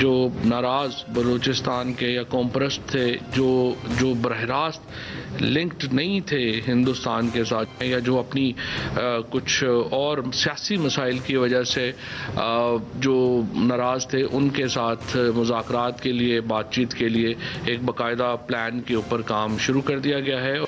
जो नाराज़ बलूचिस्तान के या कॉम्प्रस्ट थे, जो बरह रास्त लिंक्ड नहीं थे हिंदुस्तान के साथ, या जो अपनी कुछ और सियासी मसाइल की वजह से जो नाराज़ थे, उनके साथ मुज़ाकरात के लिए, बातचीत के लिए एक बाकायदा प्लान के ऊपर काम शुरू कर दिया गया है।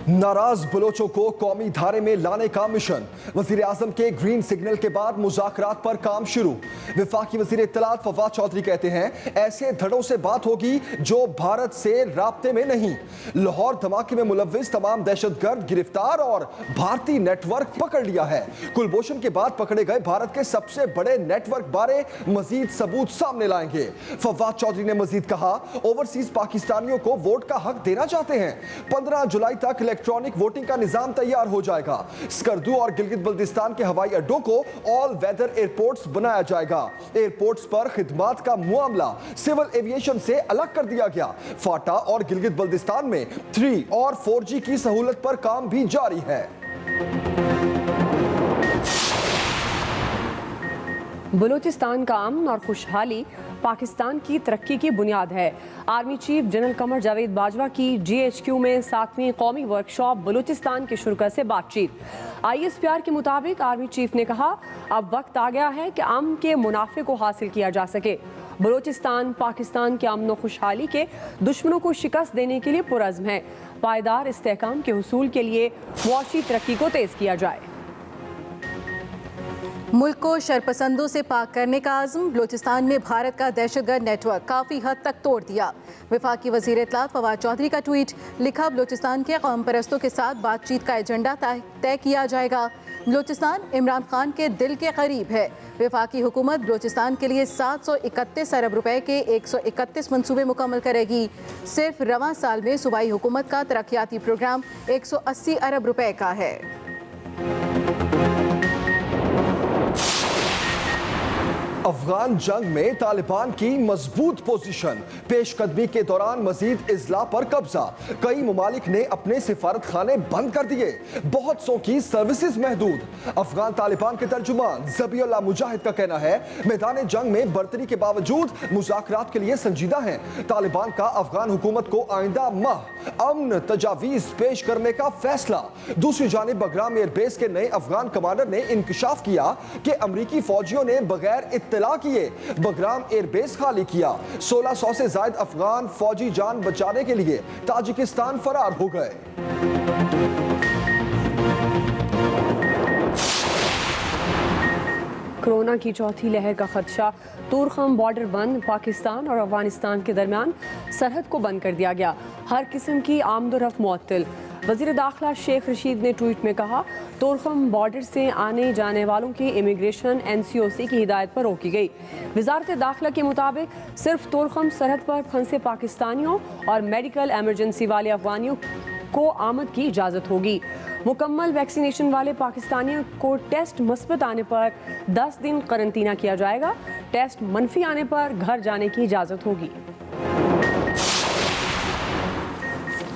नाराज बलोचों को कौमी धारे में लाने का मिशन। वजीर आजम के ग्रीन सिग्नल के बाद मुज़ाकरात पर काम शुरू। वफाकी वजीर इत्तलात फवाद चौधरी कहते हैं ऐसे धड़ों से बात होगी जो भारत से राब्ते में नहीं। लाहौर धमाके में मुलव्विस तमाम दहशतगर्द गिरफ्तार और भारतीय नेटवर्क पकड़ लिया है। कुलभूषण के बाद पकड़े गए भारत के सबसे बड़े नेटवर्क बारे मजीद सबूत सामने लाएंगे। फवाद चौधरी ने मजीद कहा ओवरसीज पाकिस्तानियों को वोट का हक देना चाहते हैं। 15 जुलाई तक इलेक्ट्रॉनिक वोटिंग का निजाम तैयार हो जाएगा। स्कर्दू और गिलगित बल्तिस्तान के हवाई अड्डों को ऑल वेदर एयरपोर्ट्स बनाया जाएगा। एयरपोर्ट्स पर खिदमात का मामला सिविल एविएशन से अलग कर दिया गया। फाटा और गिलगित बल्तिस्तान में 3 और 4G की सहूलत पर काम भी जारी है। बलूचिस्तान का अमन और खुशहाली पाकिस्तान की तरक्की की बुनियाद है। Army chief general Qamar Javed Bajwa की GHQ में 7वीं कौमी वर्कशॉप बलूचिस्तान के शुरा से बातचीत। ISPR के मुताबिक आर्मी चीफ ने कहा अब वक्त आ गया है कि अमन के मुनाफे को हासिल किया जा सके। बलूचिस्तान पाकिस्तान के अमन और खुशहाली के दुश्मनों को शिकस्त देने के लिए पुरज़्म है। पायदार इस्तेहकाम के हुसूल के लिए मुआशी तरक्की को तेज़ किया जाए। मुल्क को शरपसंदों से पाक करने का आज़म। बलूचिस्तान में भारत का दहशतगर्द नेटवर्क काफ़ी हद तक तोड़ दिया। वफाकी वज़ीर इत्तलात फवाद चौधरी का ट्वीट लिखा बलूचिस्तान के कौम परस्तों के साथ बातचीत का एजेंडा तय किया जाएगा। बलूचिस्तान इमरान खान के दिल के करीब है। वफाकी हुकूमत बलूचिस्तान के लिए 731 अरब रुपए के 131 मनसूबे मुकम्मल करेगी। सिर्फ रवां साल में सूबाई हुकूमत का तरक्याती प्रोग्राम 180 अरब रुपए का है। अफगान जंग में तालिबान की मजबूत पोजीशन। पेशकदमी के दौरान मजीद इजला पर कब्जा। कई ममालिक ने अपने सिफारत खाने बंद कर दिए। बहुत सौ की सर्विसेज महदूद। अफगान तालिबान के तर्जुमान ज़बीउल्लाह मुजाहिद का कहना है मैदान जंग में बर्तरी के बावजूद मुज़ाकरात के लिए संजीदा हैं। तालिबान का अफगान हुकूमत को आइंदा माह अमन तजावीज़ पेश करने का फैसला। दूसरी जानिब बगराम एयरबेस के नए अफगान कमांडर ने इंकशाफ किया कि अमरीकी फौजियों ने बगैर इत्तला किए बगराम एयरबेस खाली किया। 1600 से ज्यादा अफगान फौजी जान बचाने के लिए ताजिकिस्तान फरार हो गए। कोरोना की चौथी लहर का खदशा। तुरखम बॉर्डर बंद। पाकिस्तान और अफगानिस्तान के दरमियान सरहद को बंद कर दिया गया। हर किस्म की आमदोरफ्त मुअत्तल। वज़ीर दाखिला शेख रशीद ने ट्वीट में कहा तुरखम बॉर्डर से आने जाने वालों की इमिग्रेशन NCOC की हिदायत पर रोकी गई। वजारत दाखिला के मुताबिक सिर्फ तुरखम सरहद पर फंसे पाकिस्तानियों और मेडिकल एमरजेंसी वाले अफगानियों को आमद की इजाज़त होगी। मुकम्मल वैक्सीनेशन वाले पाकिस्तानियों को टेस्ट मुस्बत आने पर 10 दिन करंतना किया जाएगा। टेस्ट मनफी आने पर घर जाने की इजाज़त होगी।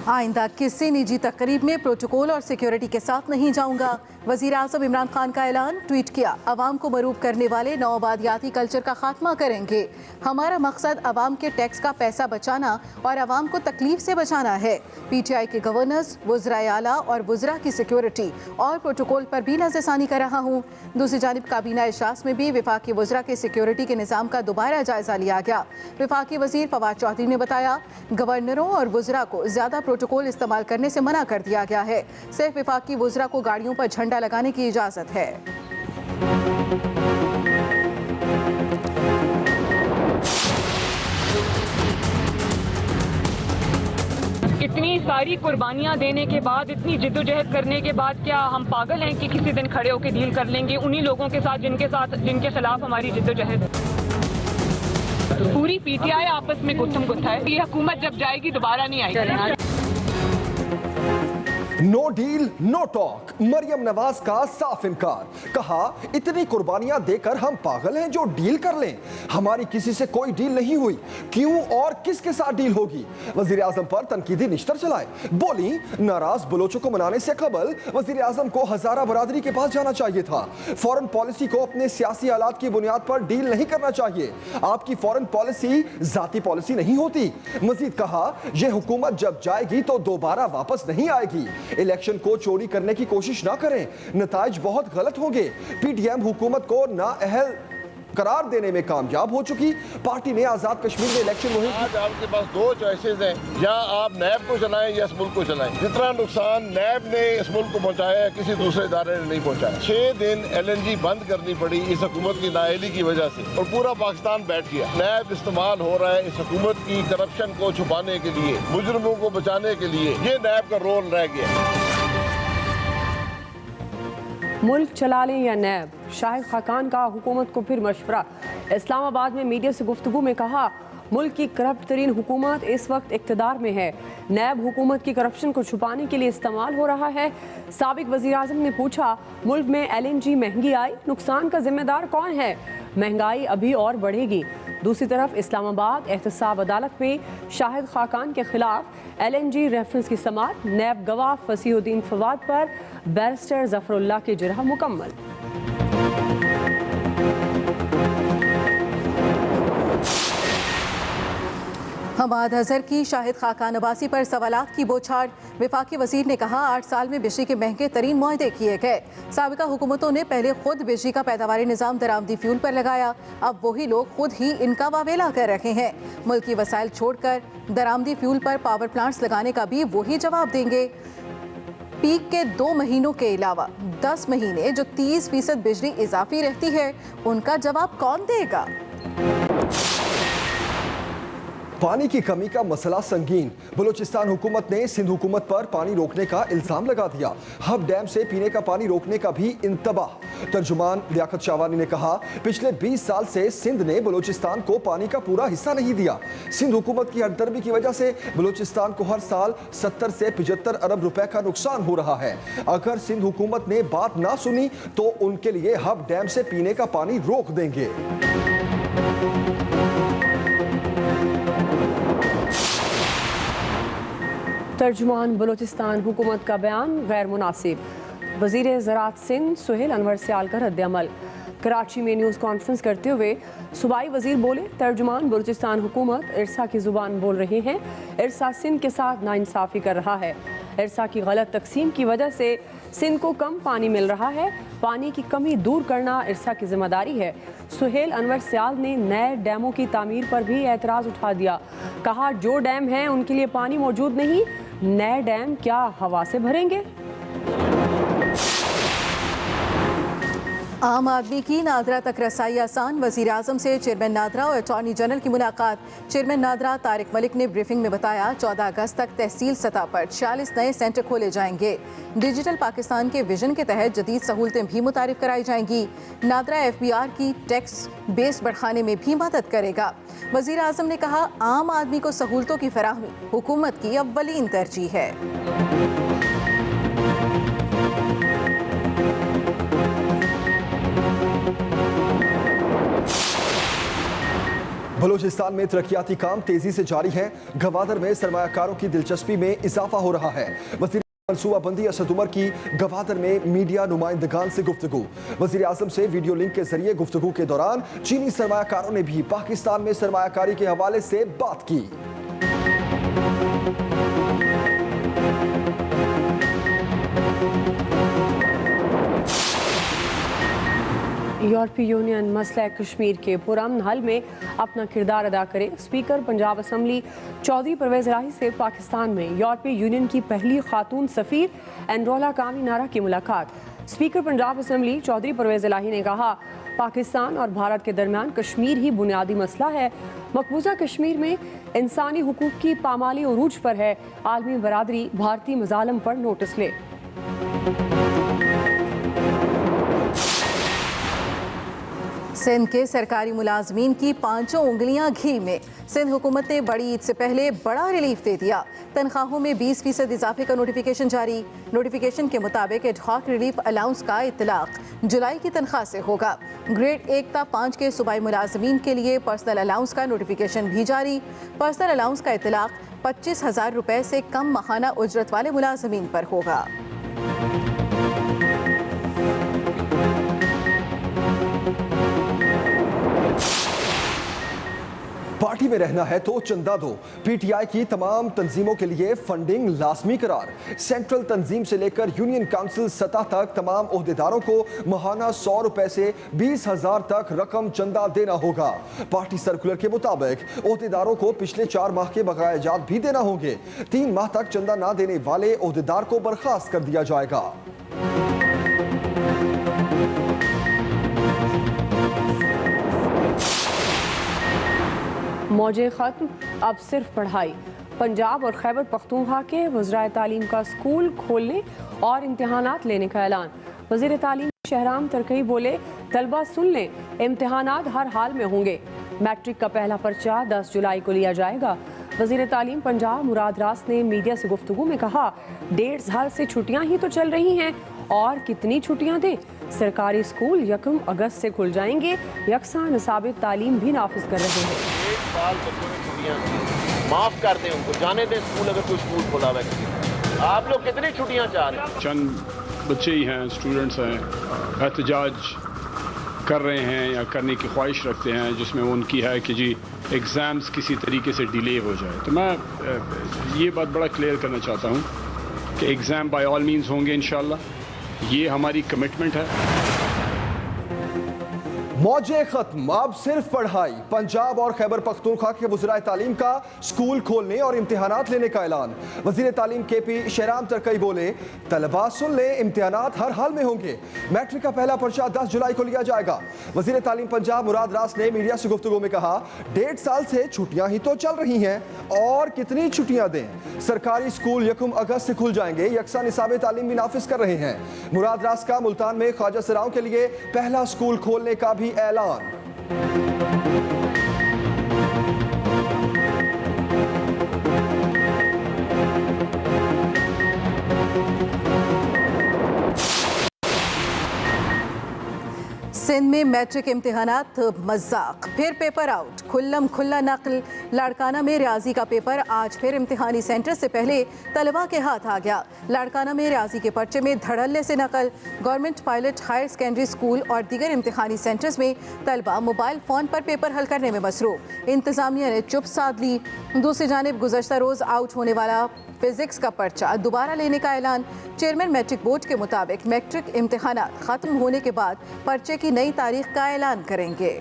आइंदा किसी निजी तकरीब में प्रोटोकॉल और सिक्योरिटी के साथ नहीं जाऊंगा। वज़ीर आज़म इमरान खान का ऐलान। ट्वीट किया अवाम को मरूब करने वाले नौआबादियाती कल्चर का खात्मा करेंगे। हमारा मकसद अवाम के टैक्स का पैसा बचाना और अवाम को तकलीफ से बचाना है। PTI के गवर्नर्स, वज़राए आला और वज़रा की सिक्योरिटी और प्रोटोकॉल पर भी नज़रसानी कर रहा हूँ। दूसरी जानिब काबीना इजलास में भी वफाकी वज़रा के सिक्योरिटी के निज़ाम का दोबारा जायजा लिया गया। वफाकी वज़ीर फवाद चौधरी ने बताया गवर्नरों और वज़रा को ज़्यादा प्रोटोकॉल इस्तेमाल करने से मना कर दिया गया है। सिर्फ वफाकी वज़रा को गाड़ियों पर झंडा लगाने की इजाजत है। इतनी सारी कुर्बानियां देने के बाद, इतनी जिद्दोजहद करने के बाद क्या हम पागल हैं कि किसी दिन खड़े होकर डील कर लेंगे उन्हीं लोगों के साथ जिनके खिलाफ हमारी जिद्दोजहद। पूरी PTI आपस में गुत्थम गुत्था है। ये हुकूमत जब जाएगी दोबारा नहीं आएगी। No deal no talk, Maryam Nawaz का साफ इनकार। कहा इतनी कुर्बानियां देकर हम पागल हैं जो डील कर लें। हमारी किसी से कोई डील नहीं हुई, क्यों और किसके साथ डील होगी। वजीर आजम पर तनकीदी निश्तर चलाए। बोली नाराज बलोचों को मनाने से कबल वजीर आजम को हजारा बरादरी के पास जाना चाहिए था। फॉरेन पॉलिसी को अपने सियासी हालात की बुनियाद पर डील नहीं करना चाहिए। आपकी फॉरेन पॉलिसी जाती पॉलिसी नहीं होती। मजीद कहा यह हुकूमत जब जाएगी तो दोबारा वापस नहीं आएगी। इलेक्शन को चोरी करने की कोशिश ना करें, नताइज बहुत गलत होंगे। पीटीएम हुकूमत को नाअहल करार देने में कामयाब हो चुकी। पार्टी ने आजाद कश्मीर में इलेक्शन मुहिम आज आपके पास दो चॉइसेस हैं, या आप नैब को चलाएं या इस मुल्क को चलाएं। जितना नुकसान नैब ने इस मुल्क को पहुंचाया है किसी दूसरे इदारे ने नहीं पहुंचाया। 6 दिन LNG बंद करनी पड़ी इस हुकूमत की नाअहली की वजह से, और पूरा पाकिस्तान बैठ गया। नैब इस्तेमाल हो रहा है इस हुकूमत की करप्शन को छुपाने के लिए, मुजरिमों को बचाने के लिए। ये नैब का रोल रह गया। मुल्क चला लें या नैब, शाहिद खाकान का हुकूमत को फिर मशवरा। इस्लामाबाद में मीडिया से गुफ्तगू में कहा मुल्क की करप्ट तरीन हुकूमत इस वक्त इक़्तिदार में है। नैब हुकूमत की करप्शन को छुपाने के लिए इस्तेमाल हो रहा है। साबिक वज़ीर आज़म ने पूछा मुल्क में LNG महंगी आई, नुकसान का जिम्मेदार कौन है। महंगाई अभी और बढ़ेगी। दूसरी तरफ इस्लामाबाद एहतसाब अदालत में शाहिद खाकान के खिलाफ LNG रेफरेंस की समाअत। नैब गवाह फसीहुद्दीन फवाद पर बैरिस्टर जफरुल्लाह की जिरह मुकम्मल। हमाद अजहर की शाहिद खाकान अब्बासी पर सवालात की बौछार। वफाकी वजीर ने कहा 8 साल में बिजली के महंगे तरीन मुआहदे किए गए। साबिका हुकूमतों ने पहले खुद बिजली का पैदावारी निज़ाम दरामदी फ्यूल पर लगाया, अब वही लोग खुद ही इनका वावेला कर रहे हैं। मुल्की वसाइल छोड़कर दरामदी फ्यूल पर पावर प्लांट्स लगाने का भी वही जवाब देंगे। पीक के 2 महीनों के अलावा 10 महीने जो 30% बिजली इजाफी रहती है, उनका जवाब कौन देगा। पानी की कमी का मसला संगीन। बलूचिस्तान हुकूमत ने सिंध हुकूमत पर पानी रोकने का इल्जाम लगा दिया। हब डैम से पीने का पानी रोकने का भी इंतबाह। तर्जुमान लियाकत शाहवानी ने कहा पिछले 20 साल से सिंध ने बलूचिस्तान को पानी का पूरा हिस्सा नहीं दिया। सिंध हुकूमत की हटदर्मी की वजह से बलूचिस्तान को हर साल 70 से 75 अरब रुपए का नुकसान हो रहा है। अगर सिंध हुकूमत ने बात ना सुनी तो उनके लिए हब डैम से पीने का पानी रोक देंगे। तर्जुमान बलूचिस्तान हुकूमत का बयान गैर मुनासिब। वज़ीर ज़राअत सिंध सुहेल अनवर सियाल का रद्द-ए-अमल। कराची में न्यूज़ कॉन्फ्रेंस करते हुए सूबाई वज़ीर बोले तर्जुमान बलूचिस्तान हुकूमत इरसा की ज़ुबान बोल रहे हैं। इरसा सिंध के साथ नाइंसाफ़ी कर रहा है। इरसा की गलत तकसीम की वजह से सिंध को कम पानी मिल रहा है। पानी की कमी दूर करना इरसा की जिम्मेदारी है। सुहेल अनवर सियाल ने नए डैमों की तामीर पर भी एतराज़ उठा दिया। कहा जो डैम हैं उनके लिए पानी मौजूद नहीं, नए डैम क्या हवा से भरेंगे। आम आदमी की नादरा तक रसाई आसान। वज़ीर आज़म से चेयरमैन नादरा और अटॉर्नी जनरल की मुलाकात। चेयरमैन नादरा तारिक मलिक ने ब्रीफिंग में बताया 14 अगस्त तक तहसील सतह पर 46 नए सेंटर खोले जाएंगे। डिजिटल पाकिस्तान के विजन के तहत जदीद सहूलतें भी मुतारिफ कराई जाएंगी। नादरा FBR की टैक्स बेस बढ़ाने में भी मदद करेगा। वज़ीर आज़म ने कहा आम आदमी को सहूलतों की फराहमी हुकूमत की अव्वलीन तरजीह है। बलूचिस्तान में तरक्याती काम तेजी से जारी है। गवादर में सरमायाकारों की दिलचस्पी में इजाफा हो रहा है। वज़ीर मनसूबाबंदी असद उमर की गवादर में मीडिया नुमाइंदगान से गुफ्तगू। वज़ीर आज़म से वीडियो लिंक के जरिए गुफ्तगू के दौरान चीनी सरमायाकारों ने भी पाकिस्तान में सरमायाकारी के हवाले से बात की। यूरोपीय यूनियन मसला कश्मीर के पुरअमन हल में अपना किरदार अदा करे। स्पीकर पंजाब असम्बली चौधरी परवेज़ इलाही से पाकिस्तान में यूरोपीय यूनियन की पहली खातून सफ़ीर एनरोला कामी नारा की मुलाकात। स्पीकर पंजाब असम्बली चौधरी परवेज़ इलाही ने कहा पाकिस्तान और भारत के दरमियान कश्मीर ही बुनियादी मसला है। मकबूजा कश्मीर में इंसानी हुकूक की पामाली उरूज पर है। आलमी बरादरी भारतीय मज़ालम पर नोटिस ले। सिंध के सरकारी मुलाजमीन की 5 उंगलियां घी में। सिंध हुकूमत ने बड़ी ईद से पहले बड़ा रिलीफ दे दिया। तनख्वाहों में 20% इजाफे का नोटिफिकेशन जारी। नोटिफिकेशन के मुताबिक एडहॉक रिलीफ अलाउंस का इतलाक जुलाई की तनख्वाह से होगा। ग्रेड 1 ता 5 के सूबाई मुलाजमीन के लिए पर्सनल अलाउंस का नोटिफिकेशन भी जारी। पर्सनल अलाउंस का इतलाक 25,000 रुपए से कम माहाना उजरत वाले मुलाजमीन पर होगा। पार्टी में रहना है तो चंदा दो। पीटीआई की तमाम तंजीमों के लिए फंडिंग लाजमी करार। सेंट्रल तंजीम से लेकर यूनियन काउंसिल सतह तक तमाम ओहदेदारों को माहाना 100 रुपए से 20,000 तक रकम चंदा देना होगा। पार्टी सर्कुलर के मुताबिक ओहदेदारों को पिछले 4 माह के बकायाजात भी देना होंगे। 3 माह तक चंदा ना देने वाले ओहदेदार को बर्खास्त कर दिया जाएगा। मौजे ख़त्म, अब सिर्फ पढ़ाई। पंजाब और खैबर पख्तूनख्वा के वज़राए तालीम का स्कूल खोलने और इम्तहानात लेने का ऐलान। वज़ीर तालीम शहराम तरकई बोले, तलबा सुन लें, इम्तहानात हर हाल में होंगे। मैट्रिक का पहला पर्चा 10 जुलाई को लिया जाएगा। वज़ीर तालीम पंजाब मुराद रास ने मीडिया से गुफ्तगू में कहा, 1.5 साल से छुट्टियाँ ही तो चल रही हैं और कितनी छुट्टियाँ दें। सरकारी स्कूल 1 अगस्त से खुल जाएंगे। यकसा निसाब तालीम भी नाफिज कर रहे हैं। 1 साल बच्चों की छुट्टियाँ माफ़ कर दें, उनको जाने दें स्कूल, अगर कोई स्कूल खुला हुआ है। आप लोग कितनी छुट्टियाँ चाह रहे हैं? चंद बच्चे ही हैं, स्टूडेंट्स हैं, एहतजाज कर रहे हैं या करने की ख्वाहिश रखते हैं, जिसमें उनकी है कि जी एग्ज़ाम्स किसी तरीके से डिले हो जाए। तो मैं ये बात बड़ा क्लियर करना चाहता हूँ कि एग्ज़ाम बाय ऑल मीन्स होंगे इंशाल्लाह। ये हमारी कमिटमेंट है। मौजे खत्म, अब सिर्फ पढ़ाई। पंजाब और खैबर पख्तूनख्वा के वज़राए तालीम का स्कूल खोलने और इम्तिहानात लेने का ऐलान। वज़ीर तालीम KP शहराम तरकई बोले, तलबा सुन ले, इम्तिहानात हर हाल में होंगे। मैट्रिक का पहला पर्चा 10 जुलाई को लिया जाएगा। वज़ीर तालीम पंजाब मुराद रास ने मीडिया से गुफ्तगू में कहा, 1.5 साल से छुट्टियां ही तो चल रही हैं और कितनी छुट्टियां दें। सरकारी स्कूल 1 अगस्त से खुल जाएंगे। यकसा निसाब तालीम भी नाफिज कर रहे हैं। मुराद रास का मुल्तान में ख्वाजा सराओं के लिए पहला स्कूल खोलने का भी ऐलान। सिंध में मैट्रिक इम्तिहानात मजाक, फिर पेपर आउट, खुल्लम खुल्ला नकल। लाड़काना में रियाजी का पेपर आज फिर इम्तिहानी सेंटर से पहले तलबा के हाथ आ गया। लाड़काना में रियाजी के पर्चे में धड़ल्ले से नकल। Government pilot higher secondary school और दीगर इम्तिहानी सेंटर्स में तलबा मोबाइल फ़ोन पर पेपर हल करने में मसरूफ। इंतज़ामिया ने चुप साध ली। दूसरी जानिब गुज़श्ता रोज़ आउट होने वाला फिजिक्स का पर्चा दोबारा लेने का ऐलान। चेयरमैन मैट्रिक बोर्ड के मुताबिक मैट्रिक इम्तिहानात ख़त्म होने के बाद पर्चे की नई तारीख का ऐलान करेंगे।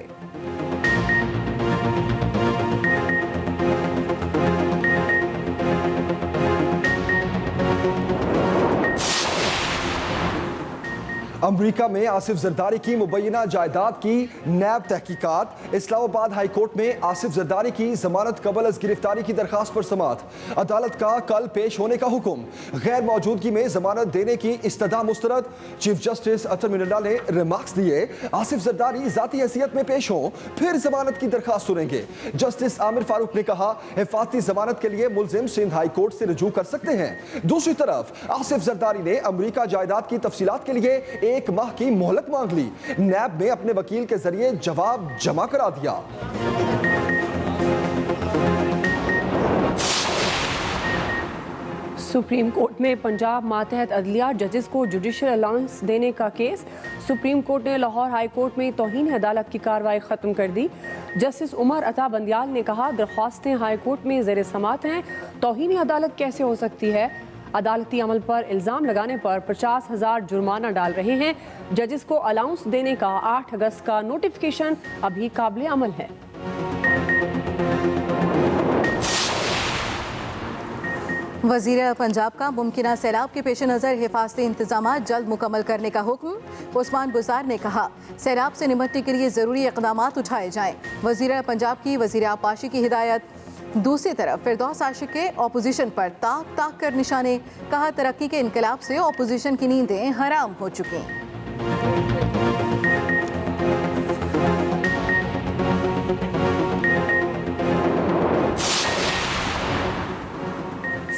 अमरीका में आसिफ जरदारी की मुबैना जायदाद की नैब तहकीकात। इस्लामाबाद हाई कोर्ट में आसिफ जरदारी की जमानत कबल अज गिरफ्तारी की दरखास्त पर समाअत। अदालत का कल पेश होने का हुक्म। गैर मौजूदगी में जमानत देने की इस्तदा मुस्तरद। चीफ जस्टिस अतर मिनल्ला ने रिमार्क्स दिए, आसिफ जरदारी जाती हैसियत में पेश हों फिर जमानत की दरखास्त सुनेंगे। जस्टिस आमिर फारूक ने कहा, हिफाजती जमानत के लिए मुलजिम सिंध हाई कोर्ट से रजू कर सकते हैं। दूसरी तरफ आसिफ जरदारी ने अमरीका जायदाद की तफसीलात के लिए 1 माह की मोहलत मांग ली। नैब ने अपने वकील के जरिए जवाब जमा करा दिया। सुप्रीम कोर्ट में पंजाब मातहत अदलिया जजेस को जुडिशल अलाउंस देने का केस। सुप्रीम कोर्ट ने लाहौर हाई कोर्ट में तौहीन अदालत की कार्रवाई ख़त्म कर दी। जस्टिस उमर अता बंदियाल ने कहा, दरख्वास्तें हाई कोर्ट में ज़ेर समात हैं, तौहीन अदालत कैसे हो सकती है। अदालती अमल पर इल्ज़ाम लगाने पर 50,000 जुर्माना डाल रहे हैं। जजेस को अलाउंस देने का 8 अगस्त का नोटिफिकेशन अभी काबिल अमल है। वज़ीर पंजाब का मुमकिना सैलाब के पेश नज़र हिफाजती इंतजाम जल्द मुकम्मल करने का हुक्म। उस्मान बुज़ार ने कहा, सैलाब से निपटने के लिए ज़रूरी इक़दामात उठाए जाएँ। वज़ीर पंजाब की वज़ीर आपाशी की हिदायत। दूसरी तरफ फिरदौस आशिक के ऑपोजिशन पर ताक ताक कर निशाने। कहा, तरक्की के इनकलाब से ऑपोजिशन की नींदें हराम हो चुकी हैं।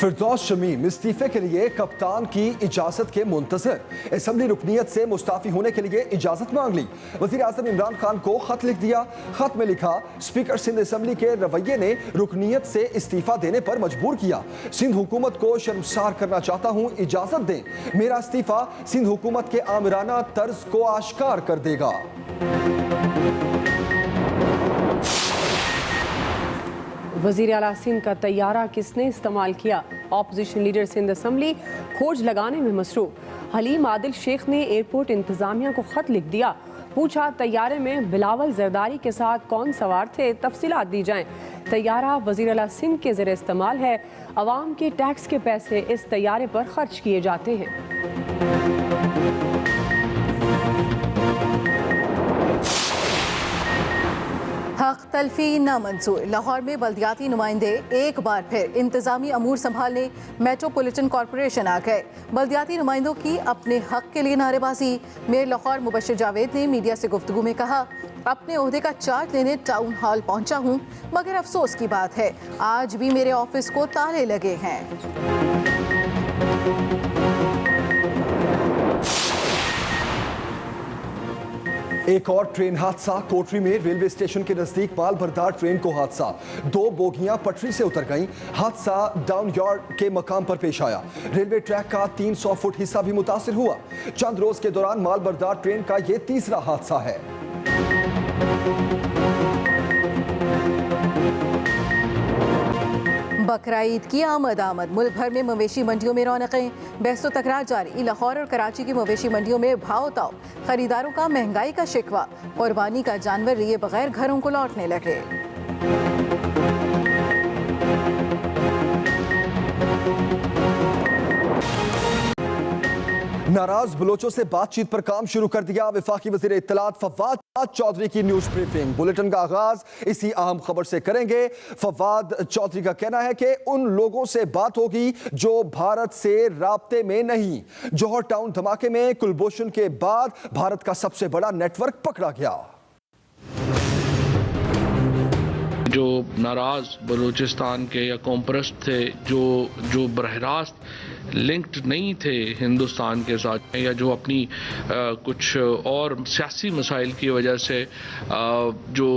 फिरदौस शमीम इस्तीफे के लिए कप्तान की इजाजत के मुंतजर। असेंबली रुकनीयत से मुस्ताफी होने के लिए इजाजत मांग ली। वजीर आजम इमरान खान को खत लिख दिया। खत में लिखा, स्पीकर सिंध असेंबली के रवैये ने रुकनीयत से इस्तीफा देने पर मजबूर किया। सिंध हुकूमत को शर्मसार करना चाहता हूं, इजाजत दें। मेरा इस्तीफा सिंध हुकूमत के आमिराना तर्ज को आश्कार कर देगा। वजीर आला सिंध का तैयारा किसने इस्तेमाल किया? ऑपोजिशन लीडर सिंध असेंबली खोज लगाने में मसरूफ। हलीम आदिल शेख ने एयरपोर्ट इंतजामिया को खत लिख दिया। पूछा, तैयारे में बिलावल जरदारी के साथ कौन सवार थे, तफसीलात दी जाएं। तैयारा वजीर आला सिंध के ज़रिए इस्तेमाल है। अवाम के टैक्स के पैसे इस तैयारे पर खर्च किए जाते हैं। हक तलफी नामंजूर। लाहौर में बल्दियाती नुमाइंदे एक बार फिर इंतजामी अमूर संभालने मेट्रोपॉलिटन कॉरपोरेशन आ गए। बल्दियाती नुमाइंदों की अपने हक के लिए नारेबाजी। मेयर लाहौर मुबश्शिर जावेद ने मीडिया से गुफ्तगू में कहा, अपने ओहदे का चार्ज लेने टाउन हॉल पहुंचा हूं, मगर अफसोस की बात है आज भी मेरे ऑफिस को ताले लगे हैं। एक और ट्रेन हादसा। कोटरी में रेलवे स्टेशन के नजदीक माल बरदार ट्रेन को हादसा। 2 बोगियां पटरी से उतर गईं। हादसा डाउन यार्ड के मकाम पर पेश आया। रेलवे ट्रैक का 300 फुट हिस्सा भी मुतासिर हुआ। चंद रोज के दौरान माल बरदार ट्रेन का यह तीसरा हादसा है। बकरा ईद की आमद। मुल्क भर में मवेशी मंडियों में रौनकें। बहस तकरार जारी। लाहौर और कराची की मवेशी मंडियों में भाव ताव। खरीदारों का महंगाई का शिकवा। कुर्बानी का जानवर लिए बगैर घरों को लौटने लगे। नाराज बलोचों से बातचीत पर काम शुरू कर दिया। वफाकी वजीर इत्तलात फवाद चौधरी की न्यूज ब्रीफिंग। बुलेटिन का आगाज इसी अहम खबर से करेंगे। फवाद चौधरी का कहना है कि उन लोगों से बात होगी जो भारत से राब्ते में नहीं। जौहर टाउन धमाके में कुलभूषण के बाद भारत का सबसे बड़ा नेटवर्क पकड़ा गया। जो नाराज बलूचिस्तान के या कॉम्प्रेस थे, जो बरह रास्त लिंक्ड नहीं थे हिंदुस्तान के साथ, या जो अपनी कुछ और सियासी मसाइल की वजह से जो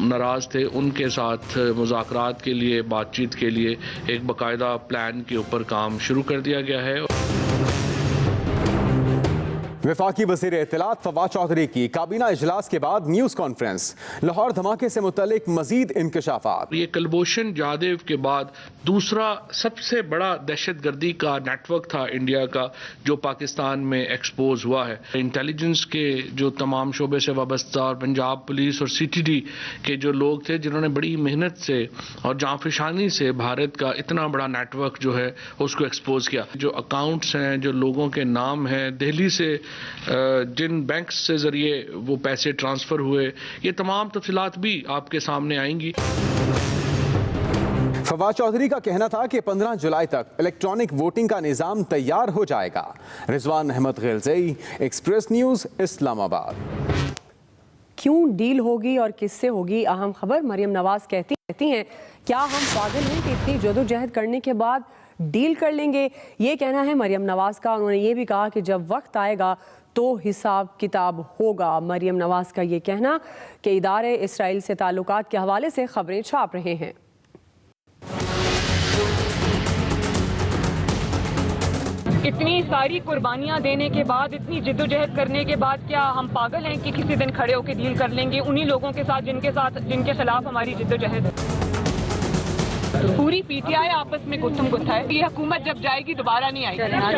नाराज थे, उनके साथ मुज़ाकरात के लिए, बातचीत के लिए एक बाकायदा प्लान के ऊपर काम शुरू कर दिया गया है। वफाकी वज़ीर इत्तलात फवाद चौधरी की काबीना इजलास के बाद न्यूज़ कॉन्फ्रेंस। लाहौर धमाके से मुतल्लिक मजीद इंकशाफात। ये कुलभूषण जाधव के बाद दूसरा सबसे बड़ा दहशतगर्दी का नेटवर्क था इंडिया का, जो पाकिस्तान में एक्सपोज हुआ है। इंटेलिजेंस के जो तमाम शोबे से वाबस्ता और पंजाब पुलिस और CTD के जो लोग थे, जिन्होंने बड़ी मेहनत से और जांफिशानी से भारत का इतना बड़ा नेटवर्क जो है उसको एक्सपोज किया। जो अकाउंट्स हैं, जो लोगों के नाम हैं, दिल्ली से जिन बैंक से जरिए वो पैसे ट्रांसफर हुए, ये तमाम तफसीलात भी आपके सामने आएंगी। फवाद चौधरी का कहना था कि 15 जुलाई तक इलेक्ट्रॉनिक वोटिंग का निज़ाम तैयार हो जाएगा। Rizwan Ahmed Gilzai, Express news, Islamabad. क्यों डील होगी और किससे होगी? अहम खबर। मरियम नवाज कहती हैं, क्या हम पागल हैं कि इतनी जदोजहद करने के बाद डील कर लेंगे? ये कहना है मरियम नवाज का। उन्होंने ये भी कहा कि जब वक्त आएगा तो हिसाब किताब होगा। मरियम नवाज का ये कहना कि इदारे इसराइल से ताल्लुकात के हवाले से खबरें छाप रहे हैं। इतनी सारी कुर्बानियां देने के बाद, इतनी जिद्दोजहद करने के बाद क्या हम पागल हैं कि किसी दिन खड़े होकर डील कर लेंगे उन्हीं लोगों के साथ जिनके खिलाफ हमारी जिद्दोजहद है? पूरी PTI आपस में गुत्थम गुत्था है। ये हुकूमत जब जाएगी दोबारा नहीं आएगी।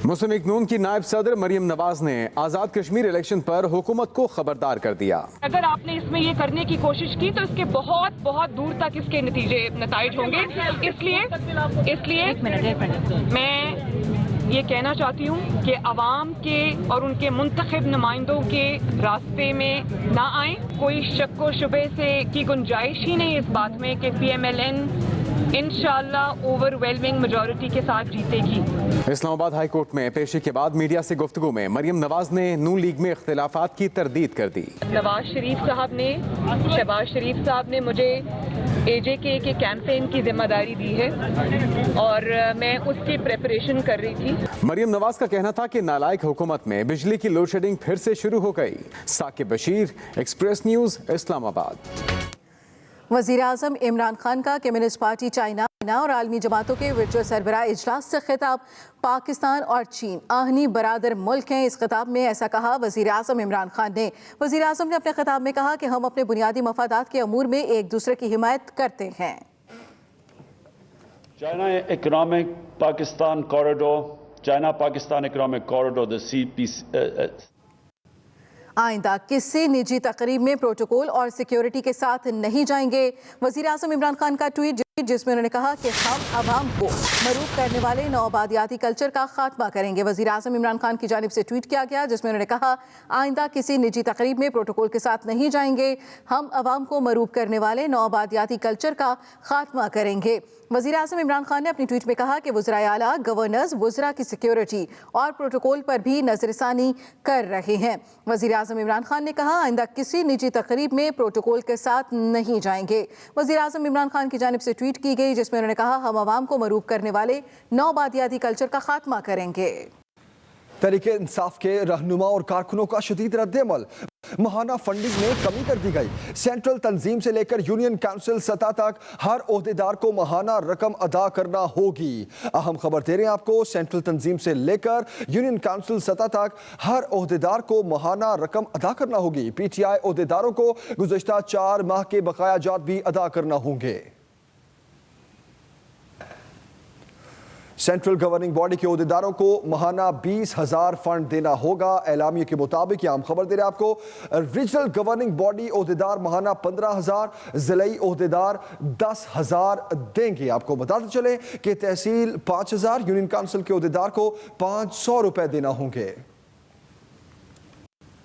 मुस्लिम लीग नून की नायब सदर मरियम नवाज ने आज़ाद कश्मीर इलेक्शन पर हुकूमत को खबरदार कर दिया। अगर आपने इसमें ये करने की कोशिश की तो इसके बहुत बहुत दूर तक इसके नतीजे होंगे। इसलिए मैं ये कहना चाहती हूँ कि अवाम के और उनके मुंतखब नुमाइंदों के रास्ते में ना आए। कोई शक व शुबे से की गुंजाइश ही नहीं इस बात में कि PMLN इंशाअल्लाह ओवरवेलमिंग मेजॉरिटी के साथ जीतेगी। इस्लामाबाद हाई कोर्ट में पेशी के बाद मीडिया से गुफ्तगू में मरियम नवाज ने नून लीग में इख्तिलाफात की तरदीद कर दी। शहबाज शरीफ साहब ने मुझे AJK के कैंपेन की जिम्मेदारी दी है और मैं उसकी प्रेपरेशन कर रही थी। मरियम नवाज का कहना था कि नालायक हुकूमत में बिजली की लोड शेडिंग फिर से शुरू हो गई। Saqib Bashir, express news, Islamabad. वज़ीर आज़म इमरान खान का कम्युनिस्ट पार्टी चाइना और आलमी जमातों के वर्चुअल सरबराह इजलास से खिताब। पाकिस्तान और चीन आहनी बरादर मुल्क हैं। इस खिताब में ऐसा कहा वज़ीर आज़म इमरान खान ने। वज़ीर आज़म ने अपने खिताब में कहा कि हम अपने बुनियादी मफादात के अमूर में एक दूसरे की हिमायत करते हैं। China Economic Pakistan Corridor, China Pakistan Economic Corridor, the CPC. आइंदा किसी निजी तकरीब में प्रोटोकॉल और सिक्योरिटी के साथ नहीं जाएंगे। वज़ीर आज़म इमरान खान का ट्वीट जिसमें उन्होंने कहा कि हम आवाम को मरूब करने वाले नौआबादियाती कल्चर का खात्मा करेंगे। वज़ीर आज़म इमरान खान की जानिब से ट्वीट किया गया जिसमें उन्होंने कहा आइंदा किसी निजी तकरीब में प्रोटोकॉल के साथ नहीं जाएंगे, हम आवाम को मरूब करने वाले नौआबादियाती कल्चर का खात्मा करेंगे। वज़ीर आज़म इमरान खान ने अपनी ट्वीट में कहा कि वज़राए आला गवर्नर्स वज़रा की सिक्योरिटी और प्रोटोकॉल पर भी नज़रसानी कर रहे हैं। वज़ीर आज़म इमरान खान ने कहा आइंदा किसी निजी तकरीब में प्रोटोकॉल के साथ नहीं जाएंगे। वज़ीर आज़म इमरान खान की जानिब से ट्वीट की गई जिसमें उन्होंने कहा हम आवाम को मरूब करने वाले नौआबादियाती कल्चर का खात्मा करेंगे। तहरीके इंसाफ के रहनुमा और कारकुनों का शदीद रद्द-ए-अमल। महाना फंडिंग में कमी कर दी गई। सेंट्रल तंजीम से लेकर यूनियन काउंसिल सतह तक हर ओहदेदार को महाना रकम अदा करना होगी। अहम खबर दे रहे हैं आपको, सेंट्रल तंजीम से लेकर यूनियन काउंसिल सतह तक हर ओहदेदार को महाना रकम अदा करना होगी। PTI ओहदेदारों को गुज़श्ता 4 माह के बकाया जात भी अदा करना होंगे। सेंट्रल गवर्निंग बॉडी के ओहदेदारों को महाना 20,000 फंड देना होगा। एलामिया के मुताबिक आम खबर दे रहे हैं आपको, रीजनल गवर्निंग बॉडी ओहदेदार महाना 15,000, जिलाई ओहदेदार 10,000 देंगे। आपको बताते चले कि तहसील 5,000, यूनियन काउंसिल के ओहदेदार को 500 रुपए देना होंगे।